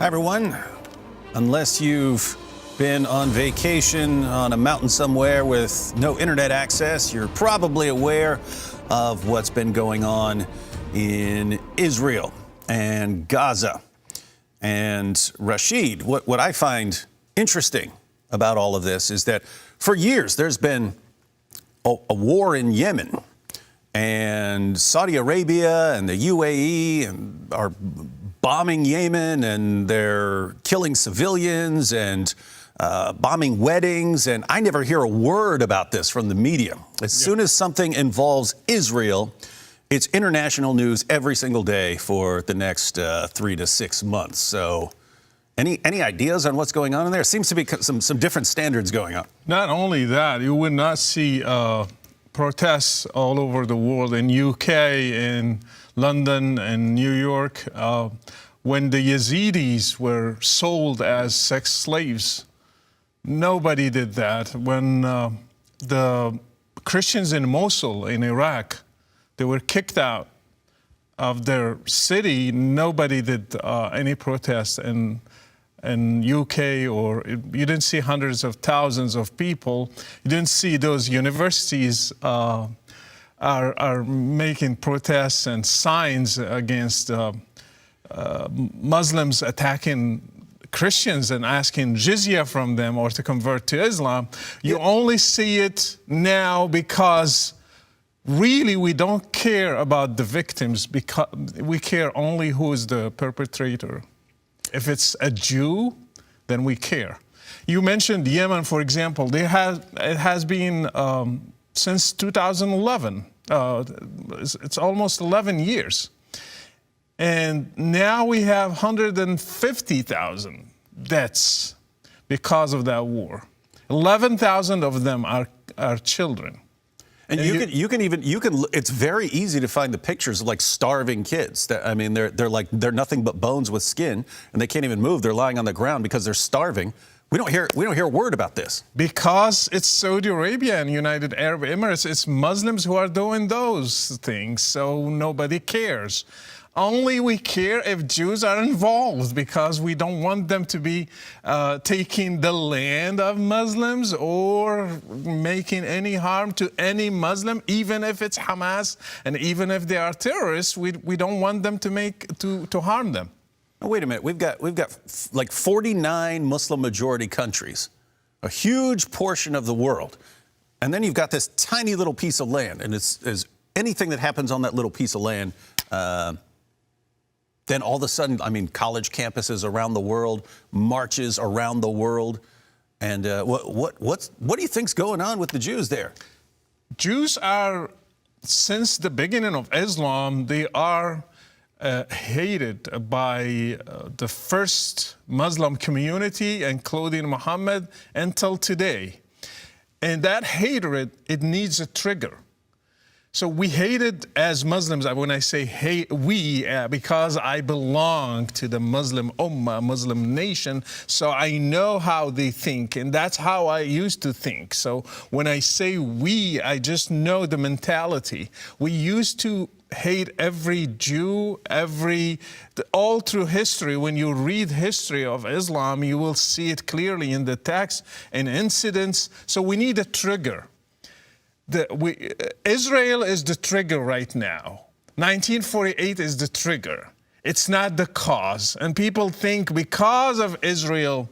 Hi, everyone. Unless you've been on vacation on a mountain somewhere with no internet access, you're probably aware of what's been going on in Israel and Gaza. And Rachid, what I find interesting about all of this is that for years there's been a war in Yemen, and Saudi Arabia and the UAE are bombing Yemen, and they're killing civilians and bombing weddings, and I never hear a word about this from the media. As soon as something involves Israel, it's international news every single day for the next 3 to 6 months. So any ideas on what's going on in there? Seems to be some different standards going on. Not only that, you would not see protests all over the world, in UK, in London, and New York. When the Yazidis were sold as sex slaves, nobody did that. When the Christians in Mosul, in Iraq, they were kicked out of their city, nobody did any protest in UK, or you didn't see hundreds of thousands of people. You didn't see those universities are making protests and signs against Muslims attacking Christians and asking jizya from them or to convert to Islam. You only see it now because really we don't care about the victims, because we care only who is the perpetrator. If it's a Jew, then we care. You mentioned Yemen, for example. It has been since 2011. It's almost 11 years. And now we have 150,000 deaths because of that war. 11,000 of them are children. And you can it's very easy to find the pictures of like starving kids. I mean, they're nothing but bones with skin, and they can't even move. They're lying on the ground because they're starving. We don't hear a word about this. Because it's Saudi Arabia and United Arab Emirates. It's Muslims who are doing those things, so nobody cares. Only we care if Jews are involved, because we don't want them to be taking the land of Muslims or making any harm to any Muslim, even if it's Hamas and even if they are terrorists. We don't want them to harm them. Now, wait a minute. We've got like 49 Muslim majority countries, a huge portion of the world, and then you've got this tiny little piece of land, and it's anything that happens on that little piece of land. Then all of a sudden, I mean, college campuses around the world, marches around the world, and what do you think's going on with the Jews there? Jews are, since the beginning of Islam, they are hated by the first Muslim community, including Muhammad, until today. And that hatred, it needs a trigger. So we hated as Muslims. When I say hate, because I belong to the Muslim Ummah, Muslim nation, so I know how they think, and that's how I used to think. So when I say we, I just know the mentality. We used to hate every Jew, all through history. When you read history of Islam, you will see it clearly in the text and incidents. So we need a trigger. Israel is the trigger right now. 1948 is the trigger. It's not the cause. And people think because of Israel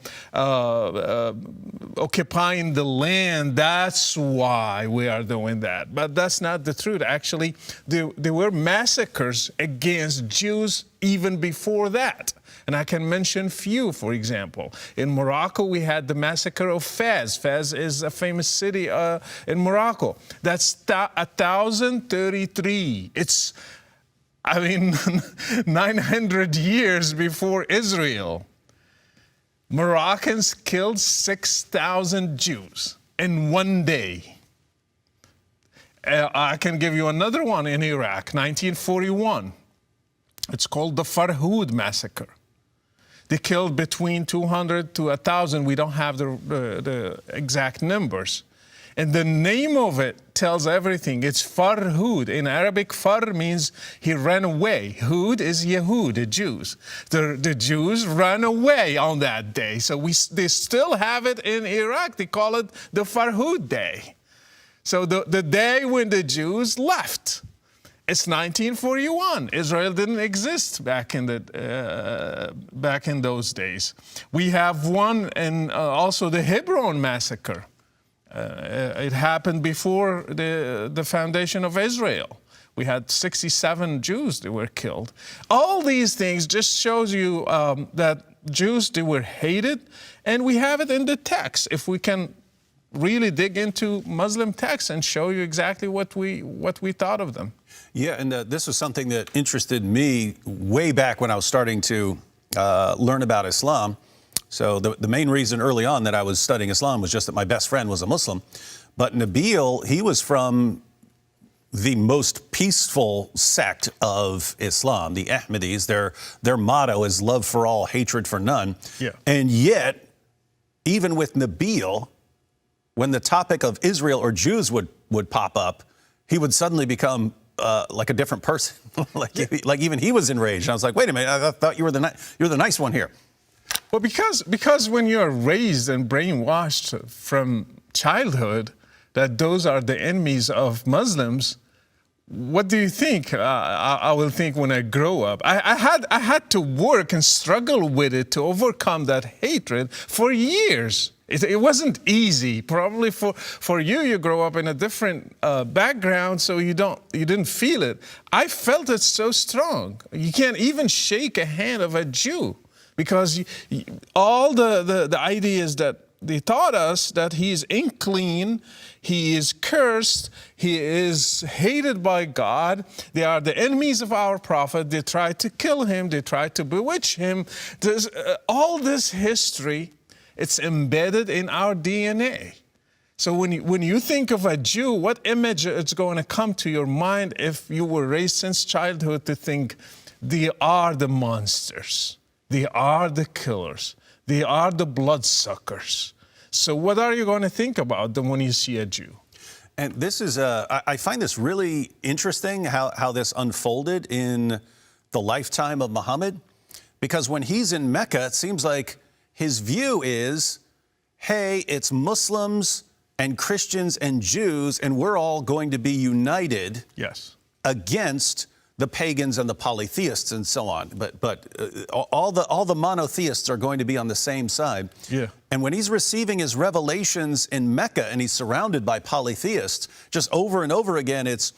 occupying the land, that's why we are doing that. But that's not the truth. Actually, there were massacres against Jews even before that. And I can mention few, for example. In Morocco, we had the massacre of Fez. Fez is a famous city in Morocco. That's 1033. It's, 900 years before Israel. Moroccans killed 6,000 Jews in one day. I can give you another one in Iraq, 1941. It's called the Farhud massacre. They killed between 200 to 1,000. We don't have the exact numbers. And the name of it tells everything. It's Farhud. In Arabic, Far means he ran away. Hud is Yehud, the Jews. The Jews ran away on that day. So they still have it in Iraq. They call it the Farhud Day. So the day when the Jews left. It's 1941. Israel didn't exist back in those days. We have one, and also the Hebron massacre. It happened before the foundation of Israel. We had 67 Jews that were killed. All these things just shows you that Jews, they were hated, and we have it in the text. If we can really dig into Muslim texts and show you exactly what we thought of them. Yeah, and this was something that interested me way back when I was starting to learn about Islam. So the main reason early on that I was studying Islam was just that my best friend was a Muslim. But Nabil, he was from the most peaceful sect of Islam, the Ahmadis. Their motto is love for all, hatred for none. Yeah. And yet, even with Nabil, when the topic of Israel or Jews would pop up, he would suddenly become like a different person. like even he was enraged. And I was like, wait a minute, I thought you were the nice one here. Well, because when you're raised and brainwashed from childhood that those are the enemies of Muslims, what do you think I will think when I grow up? I had to work and struggle with it to overcome that hatred for years. It wasn't easy. Probably for you grow up in a different background, so you didn't feel it. I felt it so strong. You can't even shake a hand of a Jew because all the ideas that they taught us, that he is unclean, he is cursed, he is hated by God, they are the enemies of our prophet, they tried to kill him, they tried to bewitch him. There's, all this history, it's embedded in our DNA. So when you think of a Jew, what image is going to come to your mind if you were raised since childhood to think they are the monsters, they are the killers, they are the bloodsuckers? So what are you going to think about them when you see a Jew? And this is, I find this really interesting how this unfolded in the lifetime of Muhammad, because when he's in Mecca, it seems like his view is, hey, it's Muslims and Christians and Jews, and we're all going to be united against the pagans and the polytheists and so on. But all the monotheists are going to be on the same side. Yeah. And when he's receiving his revelations in Mecca and he's surrounded by polytheists, just over and over again, it's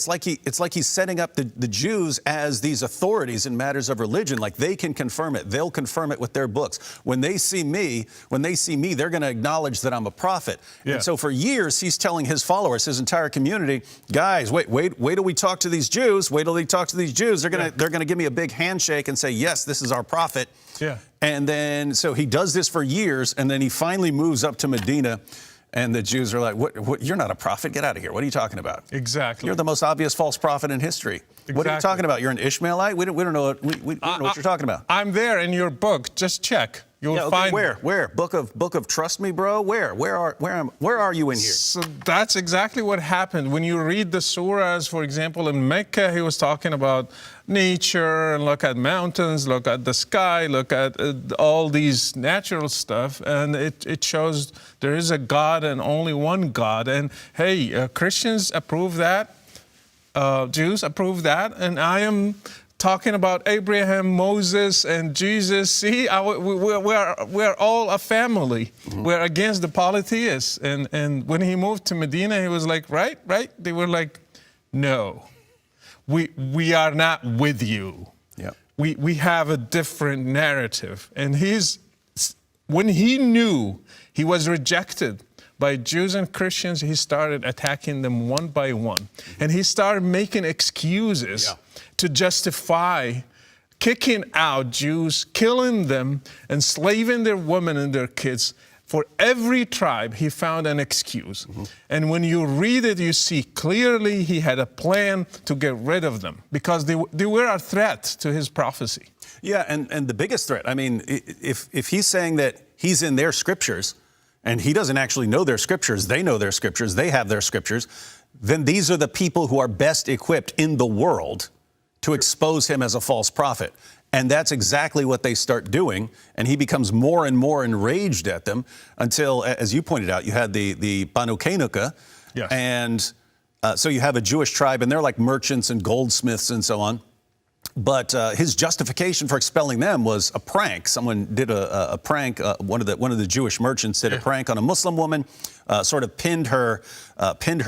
like he's setting up the Jews as these authorities in matters of religion. Like they can confirm it. They'll confirm it with their books. When they see me, they're going to acknowledge that I'm a prophet. Yeah. And so for years, he's telling his followers, his entire community, guys, wait till we talk to these Jews. Wait till they talk to these Jews. They're gonna give me a big handshake and say, yes, this is our prophet. Yeah. And then so he does this for years, and then he finally moves up to Medina. And the Jews are like, what? You're not a prophet. Get out of here. What are you talking about? Exactly. You're the most obvious false prophet in history. Exactly. What are you talking about? You're an Ishmaelite? We don't know what you're talking about. I'm there in your book. Just check. You'll find where? Book of Trust Me, bro? Where are you in here? So that's exactly what happened. When you read the surahs, for example, in Mecca, he was talking about nature, and look at mountains, look at the sky, look at all these natural stuff, and it shows there is a God and only one God. And hey, Christians approve that, Jews approve that, and I am talking about Abraham, Moses, and Jesus. See, we're all a family. Mm-hmm. We're against the polytheists. And when he moved to Medina, he was like, right? They were like, no, we are not with you. Yep. We have a different narrative. And when he knew he was rejected by Jews and Christians, he started attacking them one by one. Mm-hmm. And he started making excuses to justify kicking out Jews, killing them, enslaving their women and their kids. For every tribe, he found an excuse. Mm-hmm. And when you read it, you see clearly he had a plan to get rid of them because they were a threat to his prophecy. Yeah, and the biggest threat, I mean, if he's saying that he's in their scriptures, and he doesn't actually know their scriptures, they know their scriptures, they have their scriptures, then these are the people who are best equipped in the world to expose him as a false prophet. And that's exactly what they start doing. And he becomes more and more enraged at them until, as you pointed out, you had the Banu Qaynuqa. Yes. And so you have a Jewish tribe, and they're like merchants and goldsmiths and so on. But his justification for expelling them was a prank. Someone did a prank. One of the Jewish merchants did a prank on a Muslim woman, sort of pinned her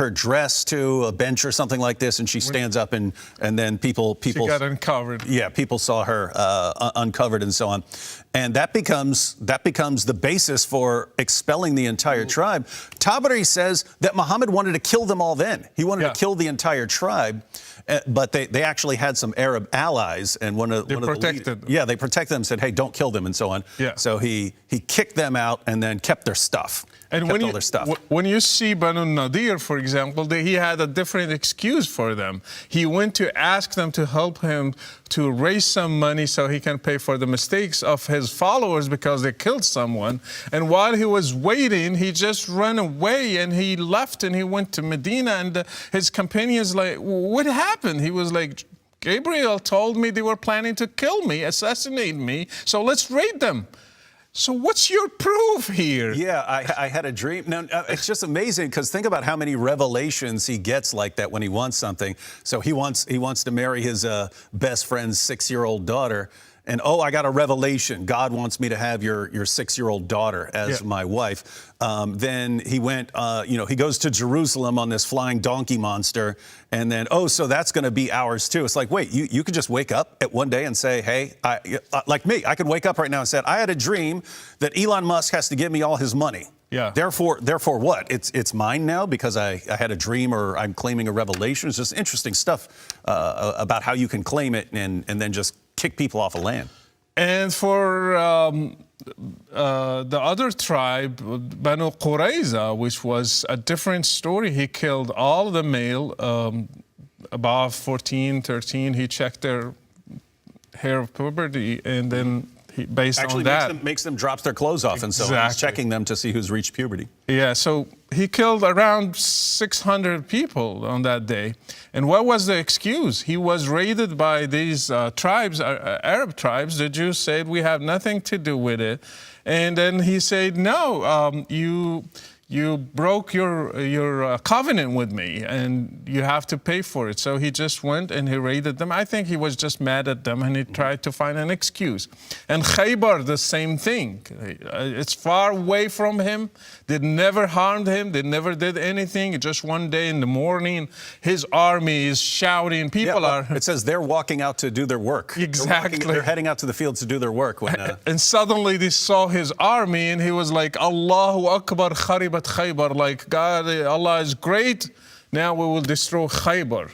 dress to a bench or something like this, and she stands up, and then people she got uncovered. Yeah, people saw her uncovered and so on, and that becomes the basis for expelling the entire tribe. Tabari says that Muhammad wanted to kill them all. Then he wanted to kill the entire tribe. But they actually had some Arab allies, and they protected them. Yeah, they protected them, said, hey, don't kill them, and so on. Yeah. So he kicked them out and then kept their stuff. And when you see Banu Nadir, for example, he had a different excuse for them. He went to ask them to help him to raise some money so he can pay for the mistakes of his followers because they killed someone. And while he was waiting, he just ran away and he left and he went to Medina, and his companions like, what happened? He was like, Gabriel told me they were planning to kill me, assassinate me, so let's raid them. So what's your proof here? Yeah, I had a dream. Now, it's just amazing because think about how many revelations he gets like that when he wants something. So he wants to marry his best friend's 6-year-old daughter. And, oh, I got a revelation. God wants me to have your 6-year-old daughter as my wife. Then he went, he goes to Jerusalem on this flying donkey monster. And then, oh, so that's going to be ours too. It's like, wait, you could just wake up at one day and say, hey, like me, I could wake up right now and say, I had a dream that Elon Musk has to give me all his money. Yeah. Therefore what? It's mine now because I had a dream or I'm claiming a revelation. It's just interesting stuff about how you can claim it and then just kick people off of land. And for the other tribe, Banu Qurayza, which was a different story, he killed all the male above 14, 13. He checked their hair of puberty, and then based on that, makes them drop their clothes off, and so he's checking them to see who's reached puberty. Yeah, so he killed around 600 people on that day. And what was the excuse? He was raided by these tribes, Arab tribes. The Jews said, we have nothing to do with it. And then he said, no, you broke your covenant with me, and you have to pay for it. So he just went and he raided them. I think he was just mad at them, and he tried to find an excuse. And Khaybar, the same thing. It's far away from him. They never harmed him. They never did anything. Just one day in the morning, his army is shouting. People are... It says they're walking out to do their work. Exactly. They're heading out to the fields to do their work. And suddenly they saw his army, and he was like, Allahu Akbar, kharibat Khaybar, like God, Allah is great. Now we will destroy Khaybar.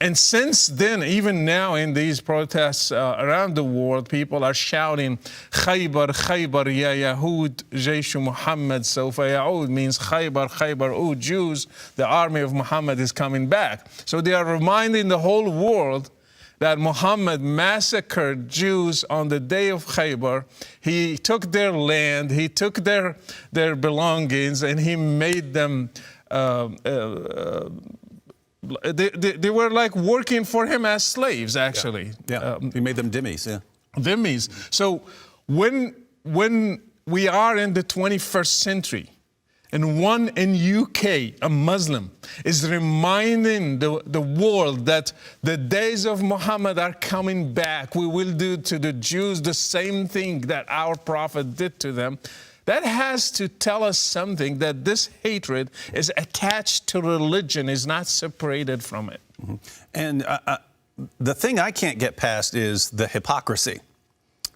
And since then, even now in these protests around the world, people are shouting, Khaybar, Khaybar, ya Yahud, Jaysh Muhammad, Sawfa Ya'ud, means Khaybar, Khaybar, oh Jews, the army of Muhammad is coming back. So they are reminding the whole world that Muhammad massacred Jews on the day of Khaybar. He took their land, he took their belongings, and he made them, they were like working for him as slaves, actually. Yeah, he made them dhimmis, Dhimmis. So when we are in the 21st century, and one in UK, a Muslim, is reminding the world that the days of Muhammad are coming back. We will do to the Jews the same thing that our prophet did to them. That has to tell us something, that this hatred is attached to religion, is not separated from it. Mm-hmm. And the thing I can't get past is the hypocrisy.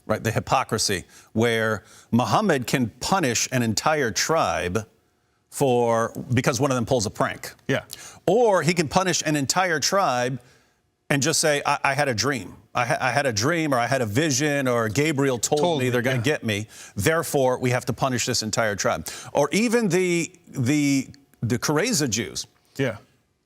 Right, the hypocrisy, where Muhammad can punish an entire tribe because one of them pulls a prank. Yeah. Or he can punish an entire tribe and just say, I had a dream. I had a dream, or I had a vision, or Gabriel told me they're going to get me. Therefore, we have to punish this entire tribe. Or even the Qurayza Jews. Yeah.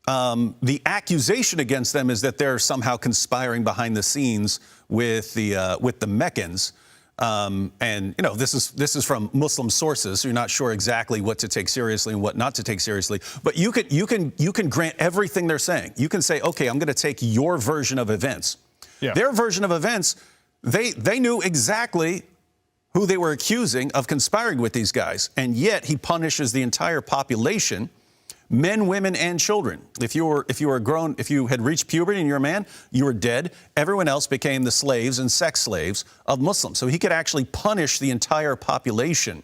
The accusation against them is that they're somehow conspiring behind the scenes with the Meccans. And this is from Muslim sources, so you're not sure exactly what to take seriously and what not to take seriously. But you can grant everything they're saying. You can say, okay, I'm going to take your version of events. Yeah. Their version of events, they knew exactly who they were accusing of conspiring with these guys, and yet he punishes the entire population. Men, women, and children. If you had reached puberty and you're a man, you were dead. Everyone else became the slaves and sex slaves of Muslims. So he could actually punish the entire population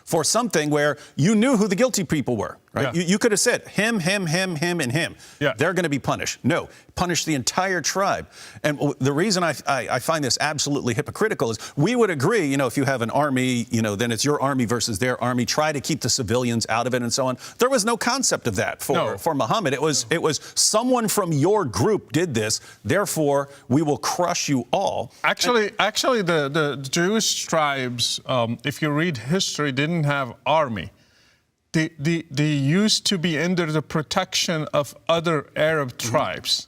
for something where you knew who the guilty people were, right? Yeah. You could have said him, and him. Yeah. They're going to be punished. No, punish the entire tribe. And the reason I find this absolutely hypocritical is we would agree, if you have an army, then it's your army versus their army. Try to keep the civilians out of it and so on. There was no concept of that for Muhammad. It was someone from your group did this, therefore we will crush you all. Actually, the Jewish tribes, if you read history, didn't have army. They used to be under the protection of other Arab tribes.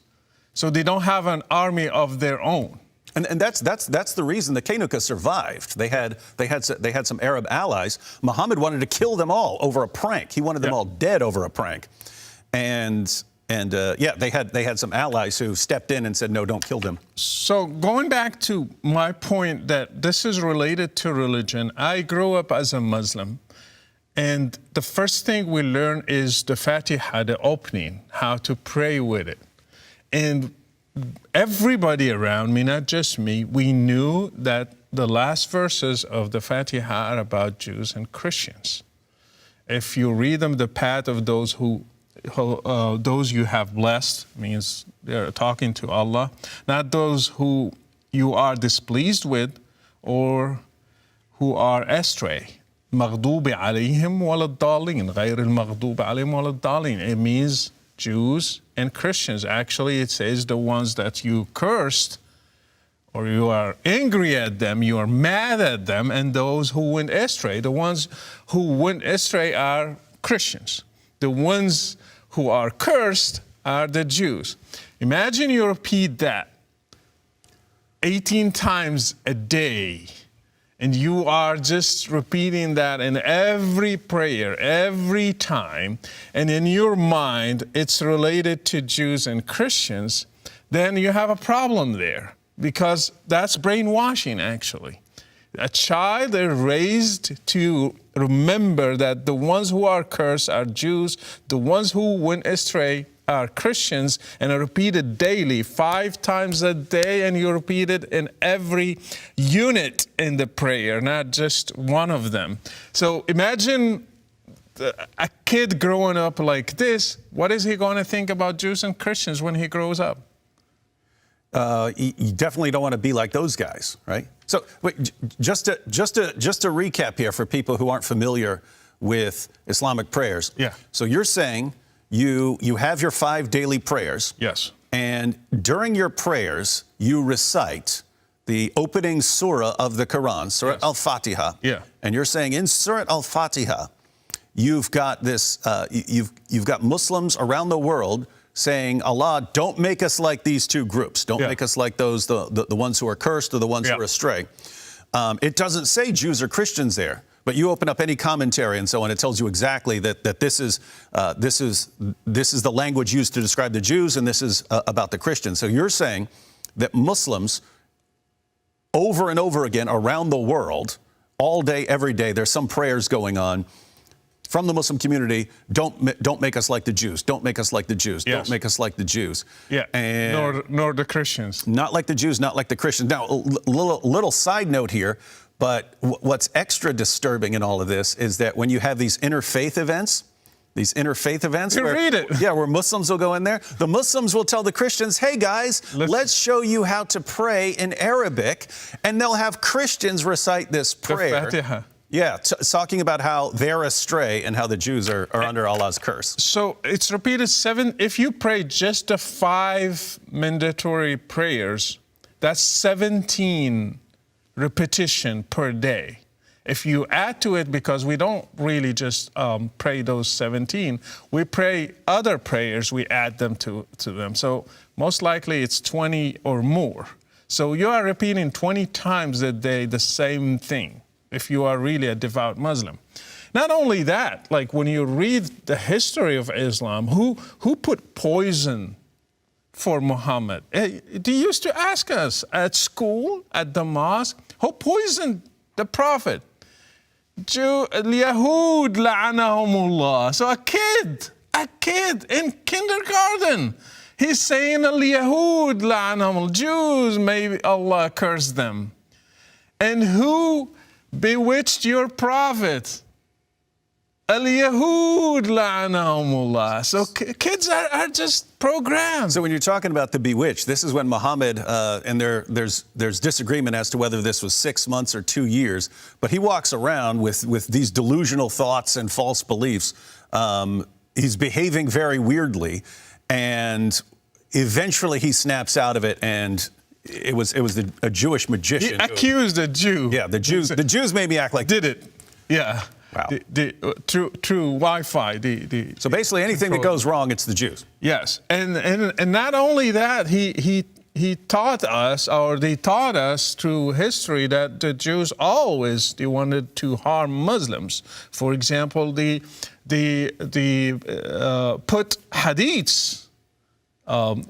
So they don't have an army of their own. And that's the reason the Kenuka survived. They had some Arab allies. Muhammad wanted to kill them all over a prank. He wanted them all dead over a prank. And they had some allies who stepped in and said, no, don't kill them. So going back to my point that this is related to religion, I grew up as a Muslim. And the first thing we learn is the Fatiha, the opening, how to pray with it. And everybody around me, not just me, we knew that the last verses of the Fatiha are about Jews and Christians. If you read them, the path of those those you have blessed, means they're talking to Allah, not those who you are displeased with or who are astray. مغضوب عليهم ولا الضالين غير المغضوب عليهم ولا الضالين. It means Jews and Christians. Actually, it says the ones that you cursed or you are angry at them, you are mad at them, and those who went astray. The ones who went astray are Christians. The ones who are cursed are the Jews. Imagine you repeat that 18 times a day. And you are just repeating that in every prayer, every time, and in your mind it's related to Jews and Christians, then you have a problem there, because that's brainwashing, actually. A child is raised to remember that the ones who are cursed are Jews, the ones who went astray are Christians, and are repeated daily, 5 times a day, and you repeat it in every unit in the prayer, not just one of them. So imagine a kid growing up like this. What is he going to think about Jews and Christians when he grows up? You definitely don't want to be like those guys, right? So wait, just to recap here for people who aren't familiar with Islamic prayers. Yeah. So you're saying you have your 5 daily prayers. Yes. And during your prayers, you recite the opening surah of the Quran, Surah Al-Fatiha. Yeah. And you're saying in Surah Al-Fatiha, you've got this, you've got Muslims around the world saying, Allah, don't make us like these two groups. Don't make us like those, the ones who are cursed or the ones who are astray. It doesn't say Jews or Christians there, but you open up any commentary and so on, it tells you exactly that this is the language used to describe the Jews, and this is about the Christians. So you're saying that Muslims, over and over again around the world, all day, every day, there's some prayers going on from the Muslim community. Don't make us like the Jews. Don't make us like the Jews. Yes. Don't make us like the Jews. Yeah. And nor the Christians. Not like the Jews, not like the Christians. Now, a little side note here, but what's extra disturbing in all of this is that when you have these interfaith events, read it. Yeah, where Muslims will go in there. The Muslims will tell the Christians, hey guys, let's show you how to pray in Arabic. And they'll have Christians recite this prayer. The Fatiha. Yeah, talking about how they're astray and how the Jews are under Allah's curse. So it's repeated 7. If you pray just the 5 mandatory prayers, that's 17 repetition per day. If you add to it, because we don't really just pray those 17, we pray other prayers, we add them to them. So most likely it's 20 or more. So you are repeating 20 times a day the same thing if you are really a devout Muslim. Not only that, like when you read the history of Islam, who put poison for Muhammad? They used to ask us at school, at the mosque, who poisoned the Prophet? Yahud la'anahumullah. So a kid in kindergarten, he's saying Yahud la'anahumullah. Jews, maybe Allah curse them. And who bewitched your Prophet? Al-Yahud la'anahumullah. So kids are just programmed. So when you're talking about the bewitched, this is when Muhammad, and there's disagreement as to whether this was 6 months or 2 years, but he walks around with these delusional thoughts and false beliefs. He's behaving very weirdly, and eventually he snaps out of it, and it was a Jewish magician. He accused a Jew. Yeah, the Jews made me act like... Did it. Yeah. Wow. Through Wi-Fi. So basically anything that goes wrong, it's the Jews. Yes. And not only that, he taught us, or they taught us through history, that the Jews always they wanted to harm Muslims. For example, they put hadiths.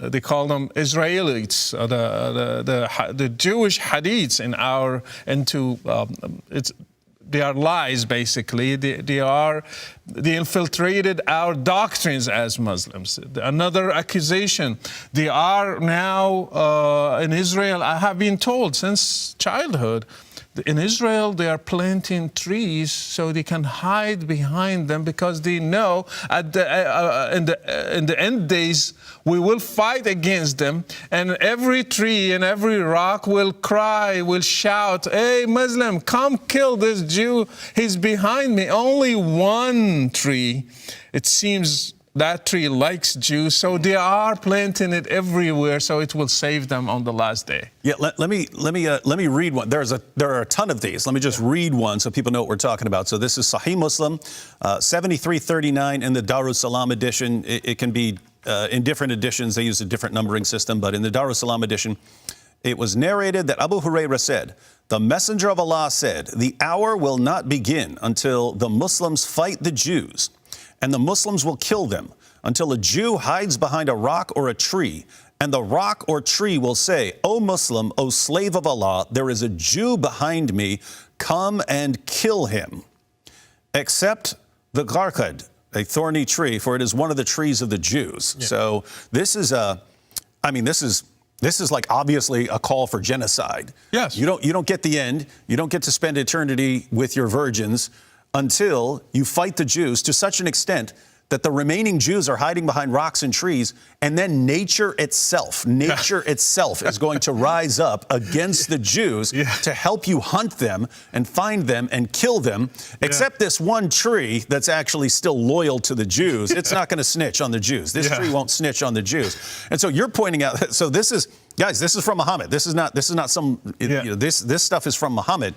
They call them Israelites, the Jewish hadiths they are lies, basically. They infiltrated our doctrines as Muslims. Another accusation, they are now in Israel, I have been told since childhood, in Israel they are planting trees so they can hide behind them, because they know in the end days we will fight against them, and every tree and every rock will cry, will shout, "Hey Muslim, come kill this Jew, he's behind me." Only one tree, it seems that tree likes Jews, so they are planting it everywhere, so it will save them on the last day. Yeah, let me read one. There are a ton of these. Let me just read one so people know what we're talking about. So this is Sahih Muslim, 7339 in the Darus Salam edition. It can be in different editions. They use a different numbering system, but in the Darus Salam edition, it was narrated that Abu Hurairah said, "The Messenger of Allah said, the hour will not begin until the Muslims fight the Jews, and the Muslims will kill them, until a Jew hides behind a rock or a tree, and the rock or tree will say, 'O Muslim, O slave of Allah, there is a Jew behind me, come and kill him.' Except the gharqad, a thorny tree, for it is one of the trees of the Jews." Yeah. So this is this is like obviously a call for genocide. Yes. You don't get the end. You don't get to spend eternity with your virgins until you fight the Jews to such an extent that the remaining Jews are hiding behind rocks and trees, and then nature itself is going to rise up against the Jews to help you hunt them and find them and kill them, except this one tree that's actually still loyal to the Jews. It's not going to snitch on the Jews. This tree won't snitch on the Jews. And so you're pointing out, so this is, guys, this is from Muhammad. This is not some, this stuff is from Muhammad.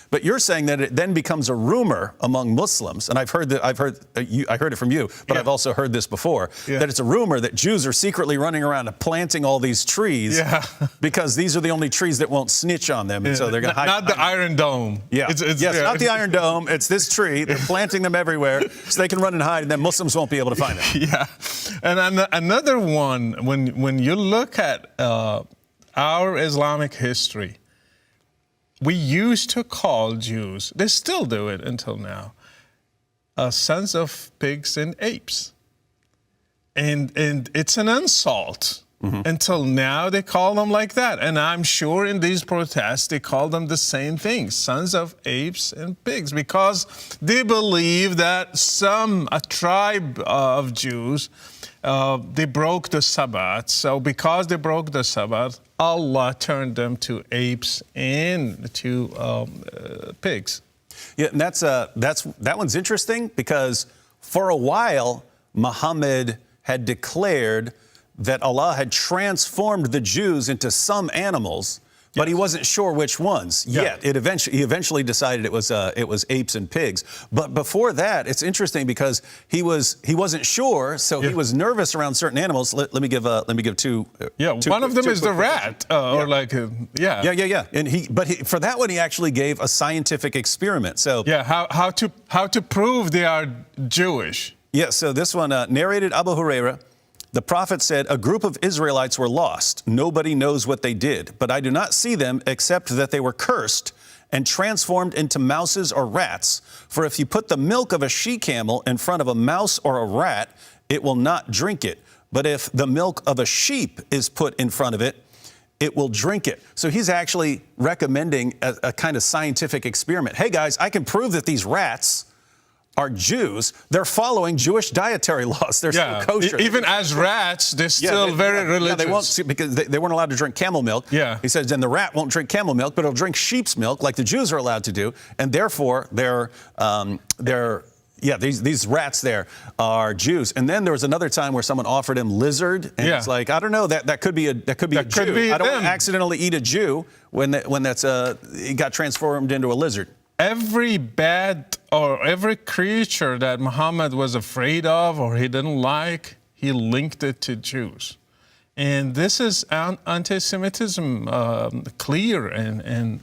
But you're saying that it then becomes a rumor among Muslims, and I heard it from you, but I've also heard this before, that it's a rumor that Jews are secretly running around and planting all these trees because these are the only trees that won't snitch on them, and so they're going to hide. Not the Iron Dome. Yeah, not the Iron Dome. It's this tree. They're planting them everywhere so they can run and hide, and then Muslims won't be able to find them. Yeah, and another one, when you look at our Islamic history, we used to call Jews, they still do it until now, sons of pigs and apes. And it's an insult. Until now, they call them like that. And I'm sure in these protests, they call them the same thing, sons of apes and pigs, because they believe that a tribe of Jews, they broke the Sabbath. So because they broke the Sabbath, Allah turned them to apes and to pigs. Yeah, and that one's interesting because for a while, Muhammad had declared that Allah had transformed the Jews into some animals But he wasn't sure which ones yet. He eventually decided it was apes and pigs. But before that, it's interesting because he wasn't sure, so he was nervous around certain animals. Let me give two. One of them is the rat, or like But for that one, he actually gave a scientific experiment. So how to prove they are Jewish. Yeah. So this one narrated Abu Huraira. The prophet said, a group of Israelites were lost. Nobody knows what they did, but I do not see them except that they were cursed and transformed into mouses or rats. For if you put the milk of a she-camel in front of a mouse or a rat, it will not drink it. But if the milk of a sheep is put in front of it, it will drink it. So he's actually recommending a kind of scientific experiment. Hey, guys, I can prove that these rats are Jews. They're following Jewish dietary laws. They're still kosher. Even as rats, they're still very religious. They won't, because they weren't allowed to drink camel milk. Yeah. He says, then the rat won't drink camel milk, but it'll drink sheep's milk like the Jews are allowed to do. And therefore, these rats there are Jews. And then there was another time where someone offered him lizard, and it's like, I don't know, that could be a Jew. I don't want to accidentally eat a Jew when he got transformed into a lizard. Every bad or every creature that Muhammad was afraid of or he didn't like, he linked it to Jews. And this is anti-Semitism clear. And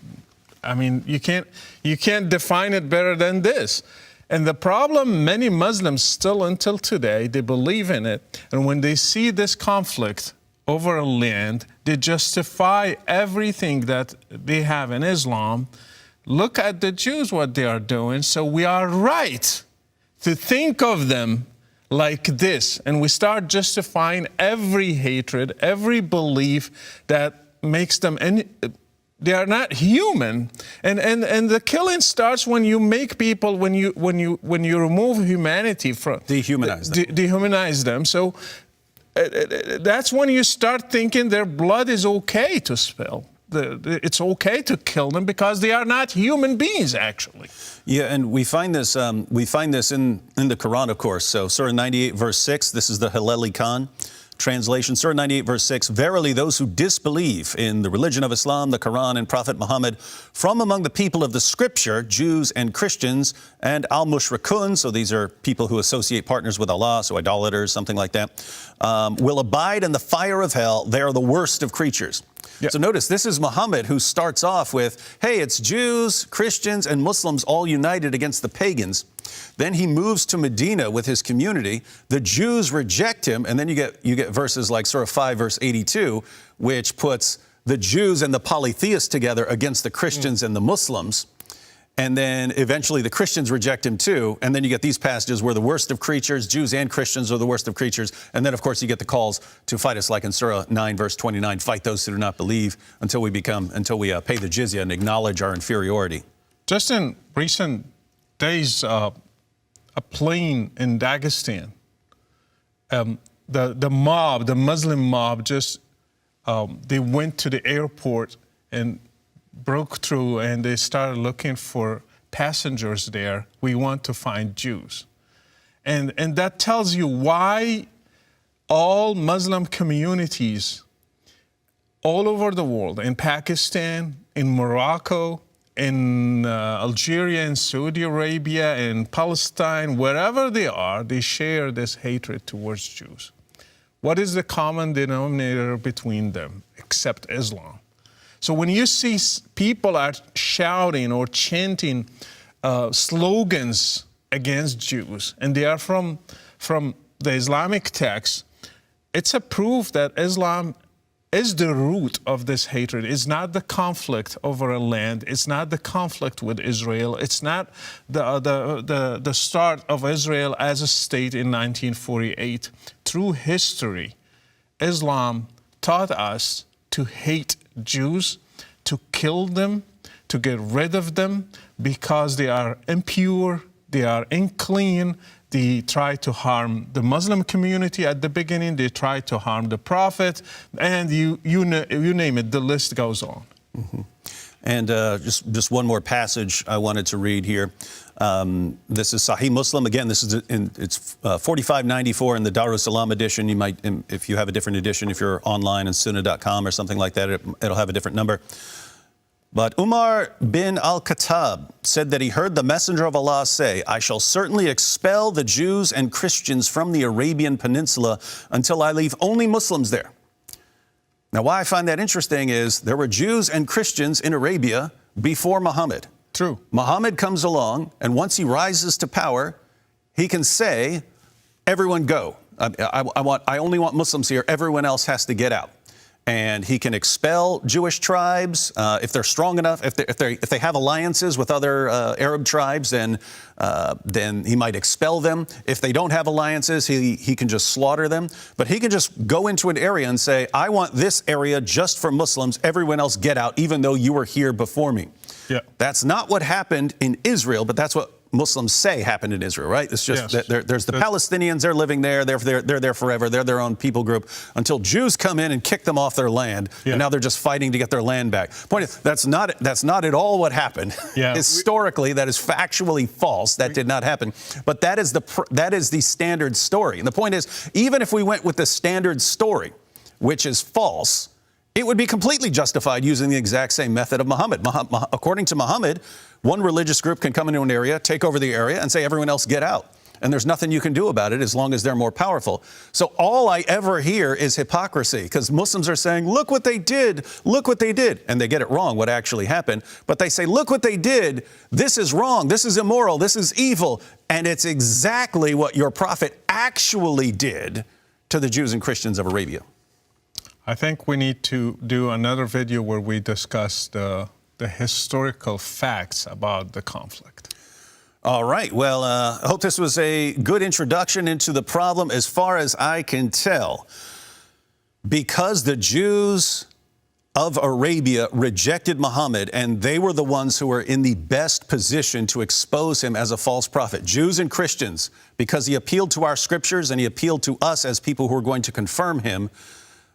I mean, you can't define it better than this. And the problem, many Muslims still until today, they believe in it. And when they see this conflict over a land, they justify everything that they have in Islam. Look at the Jews, what they are doing. So we are right to think of them like this. And we start justifying every hatred, every belief that makes them, they are not human. And the killing starts when you make people, when you remove humanity from. Dehumanize them. So that's when you start thinking their blood is okay to spill. It's okay to kill them because they are not human beings, actually. Yeah, and we find this in the Quran, of course. So Surah 98, verse 6, this is the Haleli Khan translation. Surah 98, verse 6, verily those who disbelieve in the religion of Islam, the Quran, and Prophet Muhammad from among the people of the Scripture, Jews and Christians, and al-mushrikun, so these are people who associate partners with Allah, so idolaters, something like that, will abide in the fire of hell. They are the worst of creatures. Yeah. So notice, this is Muhammad who starts off with, hey, it's Jews, Christians, and Muslims all united against the pagans. Then he moves to Medina with his community. The Jews reject him, and then you get verses like Surah 5, verse 82, which puts the Jews and the polytheists together against the Christians and the Muslims. And then eventually the Christians reject him too. And then you get these passages where the worst of creatures, Jews and Christians are the worst of creatures. And then, of course, you get the calls to fight us, like in Surah 9, verse 29, fight those who do not believe until we pay the jizya and acknowledge our inferiority. Just in recent days, a plane in Dagestan, the Muslim mob, they went to the airport and broke through, and they started looking for passengers there. We want to find Jews. And that tells you why all Muslim communities all over the world, in Pakistan, in Morocco, in Algeria, in Saudi Arabia, in Palestine, wherever they are, they share this hatred towards Jews. What is the common denominator between them, except Islam? So when you see people are shouting or chanting slogans against Jews, and they are from the Islamic text, it's a proof that Islam is the root of this hatred. It's not the conflict over a land. It's not the conflict with Israel. It's not the start of Israel as a state in 1948. Through history, Islam taught us to hate Jews, to kill them, to get rid of them because they are impure, they are unclean. They try to harm the Muslim community at the beginning. They try to harm the Prophet, and you name it. The list goes on. Mm-hmm. And just one more passage I wanted to read here. This is Sahih Muslim. Again, this is it's 4594 in the Dar es Salaam edition. You might, if you have a different edition, if you're online on sunnah.com or something like that, it'll have a different number. But Umar bin al-Khattab said that he heard the Messenger of Allah say, "I shall certainly expel the Jews and Christians from the Arabian Peninsula until I leave only Muslims there." Now, why I find that interesting is there were Jews and Christians in Arabia before Muhammad. True. Muhammad comes along, and once he rises to power, he can say, "Everyone go. I only want Muslims here. Everyone else has to get out." And he can expel Jewish tribes if they're strong enough. If they have alliances with other Arab tribes, then he might expel them. If they don't have alliances, he can just slaughter them. But he can just go into an area and say, "I want this area just for Muslims. Everyone else get out, even though you were here before me." Yeah. That's not what happened in Israel, but that's what Muslims say happened in Israel, right? It's just that there's the Palestinians, they're living there, they're there forever, they're their own people group, until Jews come in and kick them off their land, and now they're just fighting to get their land back. Point is, that's not at all what happened. Yeah. Historically, that is factually false. That did not happen. But that is the standard story. And the point is, even if we went with the standard story, which is false, it would be completely justified using the exact same method of Muhammad. According to Muhammad, one religious group can come into an area, take over the area, and say, "Everyone else get out." And there's nothing you can do about it as long as they're more powerful. So all I ever hear is hypocrisy, because Muslims are saying, "Look what they did, look what they did." And they get it wrong, what actually happened. But they say, "Look what they did. This is wrong. This is immoral. This is evil." And it's exactly what your prophet actually did to the Jews and Christians of Arabia. I think we need to do another video where we discuss the historical facts about the conflict. All right. Well, I hope this was a good introduction into the problem. As far as I can tell, because the Jews of Arabia rejected Muhammad, and they were the ones who were in the best position to expose him as a false prophet. Jews and Christians, because he appealed to our scriptures and he appealed to us as people who were going to confirm him.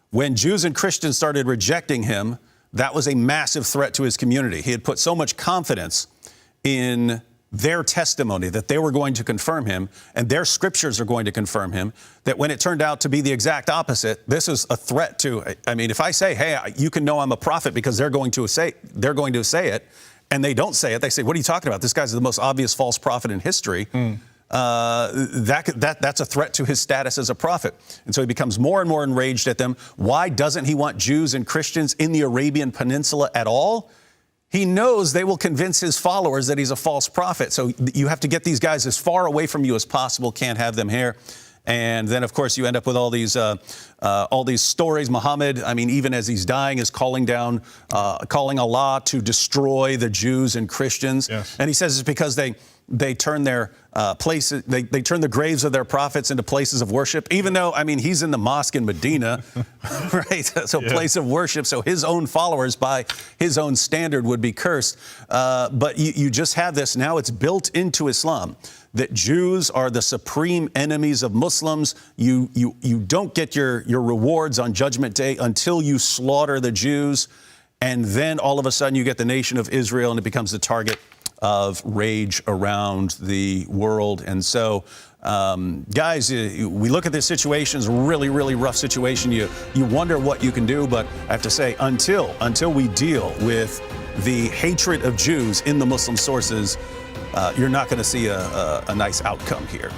When Jews and Christians started rejecting him, that was a massive threat to his community. He had put so much confidence in their testimony that they were going to confirm him, and their scriptures are going to confirm him, that when it turned out to be the exact opposite, this is a threat to, I mean, if I say, "Hey, you can know I'm a prophet," because they're going to say it, and they don't say it, they say, "What are you talking about? This guy's the most obvious false prophet in history." That's a threat to his status as a prophet. And so he becomes more and more enraged at them. Why doesn't he want Jews and Christians in the Arabian Peninsula at all? He knows they will convince his followers that he's a false prophet. So you have to get these guys as far away from you as possible, can't have them here. And then, of course, you end up with all these stories. Muhammad, I mean, even as he's dying, is calling Allah to destroy the Jews and Christians. Yes. And he says it's because they turn their places, they turn the graves of their prophets into places of worship, even though, I mean, he's in the mosque in Medina, right? So place of worship. So his own followers, by his own standard, would be cursed. But you just have this, now it's built into Islam, that Jews are the supreme enemies of Muslims. You don't get your rewards on Judgment Day until you slaughter the Jews. And then all of a sudden you get the nation of Israel, and it becomes the target of rage around the world. And so, guys, we look at this situation, it's a really, really rough situation. You wonder what you can do, but I have to say, until we deal with the hatred of Jews in the Muslim sources, you're not going to see a nice outcome here.